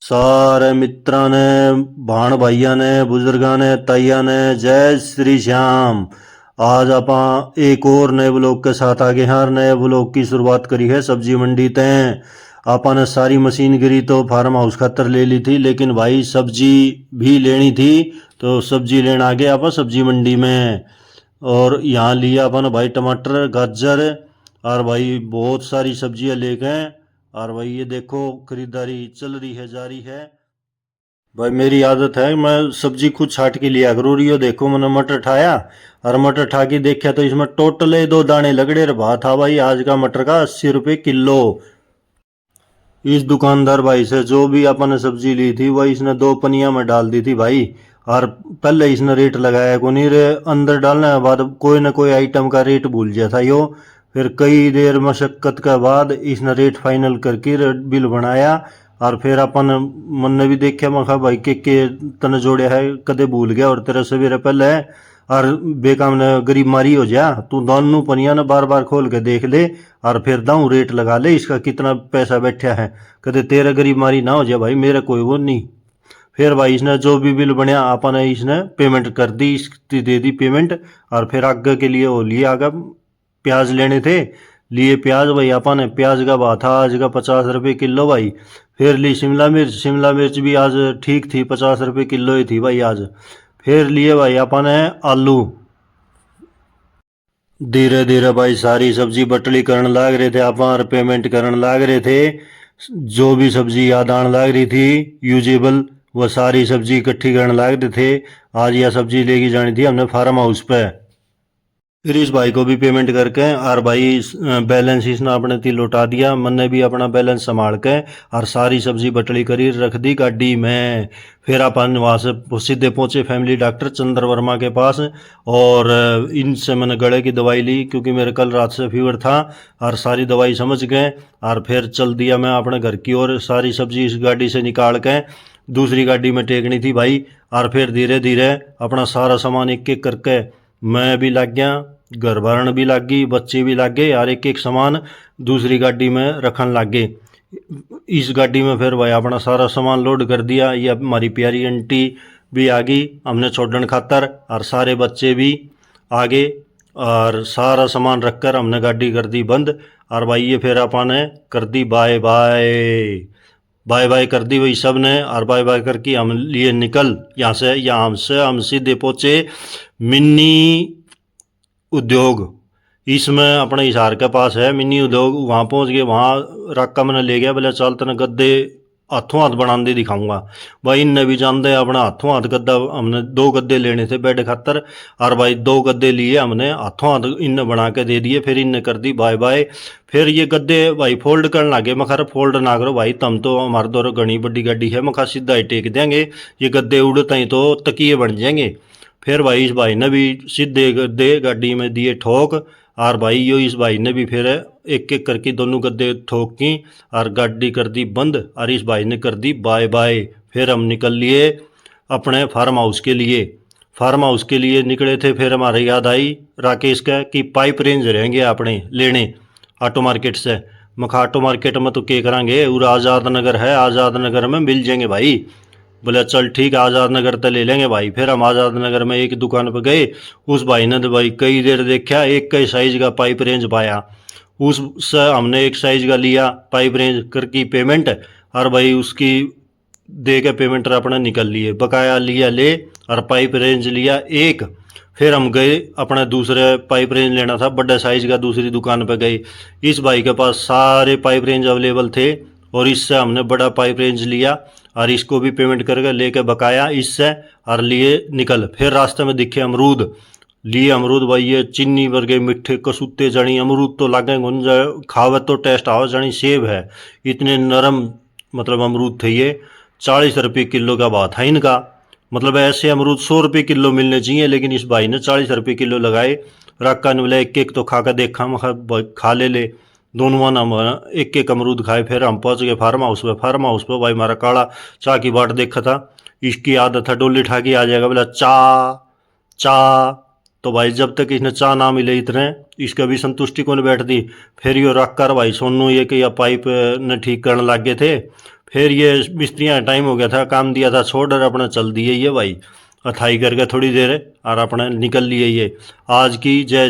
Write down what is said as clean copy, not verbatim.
सारे मित्रा ने, भाण भाइया ने, बुजुर्गा ने, ताइया ने, जय श्री श्याम। आज आपा एक और नए ब्लॉग के साथ आगे हैं। नए ब्लॉग की शुरुआत करी है सब्जी मंडी तय। आपा ने सारी मशीनगिरी तो फार्म हाउस खातर ले ली थी, लेकिन भाई सब्जी भी लेनी थी तो सब्जी लेने आ गए आपा सब्जी मंडी में। और यहाँ लिया अपन भाई टमाटर, गाजर और भाई बहुत सारी सब्जियां लेके आए। और भाई ये देखो खरीदारी चल रही है, जारी है। भाई मेरी आदत है मैं सब्जी खुद छाट के लिया करूँ। यो देखो मैंने मटर ठाया और मटर ठा के देखा तो इसमें टोटल 2 दाने लगड़े रे भाव था भाई आज का मटर का 80 रुपये किलो। इस दुकानदार भाई से जो भी अपन ने सब्जी ली थी वही इसने 2 पनिया में डाल दी थी भाई। और पहले इसने रेट लगाया को नहीं रे, अंदर डालने के बाद कोई ना कोई आइटम का रेट भूल गया था यो। फिर कई देर मशक्कत के बाद इसने रेट फाइनल करके बिल बनाया। और फिर अपन मन ने भी देखा, मैं कहा भाई के तने जोड़े है कदे भूल गया और तेरे सवेरे पहले है और बेकाम ने गरीब मारी हो जा। तू दोनों पनिया ने बार बार खोल के देख ले और फिर दाऊ रेट लगा ले इसका कितना पैसा बैठा है। कदे तेरा गरीब मारी ना हो जाए भाई, मेरा कोई वो नहीं। फिर भाई इसने जो भी बिल बनया अपन ने इसने पेमेंट कर दी, इसकी दे दी पेमेंट। और फिर आगे के लिए वो लिए आगे प्याज लेने थे, लिए प्याज भाई अपन ने। प्याज का भाव था आज का 50 रुपये किलो भाई। फिर ली शिमला मिर्च, शिमला मिर्च भी आज ठीक थी, 50 रुपये किलो ही थी भाई आज। फिर लिए भाई अपन ने आलू। धीरे धीरे भाई सारी सब्जी बटली करने लाग रहे थे अपन और पेमेंट करने लाग रहे थे। जो भी सब्जी याद आने लाग रही थी यूजेबल वो सारी सब्जी इकट्ठी करने लाग रहे थे। आज यह सब्जी लेके जानी थी हमने फार्म हाउस पे। फिर इस भाई को भी पेमेंट करके और भाई बैलेंस इसने अपने ती लौटा दिया। मैंने भी अपना बैलेंस संभाल के और सारी सब्जी बटली करी रख दी गाड़ी में। फिर अपन वहाँ से सीधे पहुँचे फैमिली डॉक्टर चंद्र वर्मा के पास। और इनसे मैंने गले की दवाई ली क्योंकि मेरे कल रात से फीवर था। और सारी दवाई समझ गए और फिर चल दिया मैं अपने घर की ओर। सारी सब्जी इस गाड़ी से निकाल के दूसरी गाड़ी में टेकनी थी भाई। और फिर धीरे धीरे अपना सारा सामान एक एक करके मैं भी लग गया, घर भरण भी लग गई, बच्चे भी लग गए और एक एक सामान दूसरी गाड़ी में रखन लग गए। इस गाड़ी में फिर भाई अपना सारा सामान लोड कर दिया। ये हमारी प्यारी आंटी भी आ गई हमने छोड़ने खातर और सारे बच्चे भी आ गए। और सारा सामान रखकर हमने गाड़ी कर दी बंद। और भाई ये फिर अपन ने कर दी बाय बाय, बाय बाय कर दी वही सब ने। और बाय बाय करके हम लिए निकल यहाँ से। यहाँ हम सीधे पहुँचे मिनी उद्योग। इसमें अपने हिसार के पास है मिनी उद्योग। वहाँ पहुँच गए, वहाँ रक्का मैंने ले गया, बोले चल तेने गद्दे हाथों हाथ बनाने दिखाऊंगा। भाई इनने भी जानते अपना हाथों हाथ गद्दा। हमने 2 गद्दे लेने थे बेड खातर और भाई 2 गद्दे लिए हमने हाथों हाथ इनने बना के दे दिए। फिर इनने कर दी बाय बाय। फिर ये गद्दे भाई फोल्ड करने लगे। मैं खैर फोल्ड ना करो भाई, तम तो हमारे दौर घनी बड़ी गाड़ी है, मैं खा सीधा ही टेक देंगे। ये गद्दे उड़ते ही तो तकिए बन जाएंगे। फिर भाई इस भाई ने भी सीधे गद्दे गाड़ी में दिए ठोक। और भाई यो इस भाई ने भी फिर एक एक करके दोनों गद्दे ठोक की और गाड़ी कर दी बंद। और इस भाई ने कर दी बाय बाय। फिर हम निकल लिए अपने फार्म हाउस के लिए। फार्म हाउस के लिए निकले थे। फिर हमारे याद आई राकेश का कि पाइप रेंज रहेंगे अपने लेने ऑटो मार्केट से। मखा ऑटो मार्केट में तो क्या करांगे, और आज़ाद नगर है, आज़ाद नगर में मिल जाएंगे भाई। बोले चल ठीक है आज़ाद नगर तो ले लेंगे भाई। फिर हम आज़ाद नगर में एक दुकान पर गए। उस भाई ने तो भाई कई देर देखा, एक कई साइज का पाइप रेंज पाया। उससे हमने एक साइज का लिया पाइप रेंज करके पेमेंट। और भाई उसकी दे के पेमेंट अपने निकल लिए, बकाया लिया ले और पाइप रेंज लिया एक। फिर हम गए अपना दूसरे पाइप रेंज लेना था बड़े साइज का, दूसरी दुकान पर गए। इस भाई के पास सारे पाइप रेंज अवेलेबल थे और इससे हमने बड़ा पाइप रेंज लिया और इसको भी पेमेंट करके लेके बकाया इससे और लिए निकल। फिर रास्ते में दिखे अमरूद, लिए अमरूद भाई ये चीनी वर्गे मिठे कसूते जानी अमरूद तो लागे गुंज खावे तो टेस्ट आवे जानी सेब है। इतने नरम मतलब अमरूद थे ये। 40 रुपये किलो का भाव था इनका। मतलब ऐसे अमरूद 100 रुपये किलो मिलने चाहिए, लेकिन इस भाई ने 40 रुपये किलो लगाए। रक्का ने बोला एक एक तो खा कर देखा, मैं खा ले। दोनों हम एक एक अमरूद खाए। फिर हम पहुंच गए फार्म हाउस पे। फार्म हाउस पे भाई हमारा काला चाय की बाट देखा था। इसकी आदत है डोली ठा के आ जाएगा, बोला चा चा। तो भाई जब तक इसने चा ना मिले इतने इसका भी संतुष्टि को नहीं बैठती। फिर यो रख कर भाई सोनू ये कि या पाइप ने ठीक करने लग गए थे। फिर ये मिस्त्रियाँ टाइम हो गया था, काम दिया था छोड़ और अपना चल दिए ये भाई, अथाई करके थोड़ी देर और अपना निकल लिए ये। आज की जय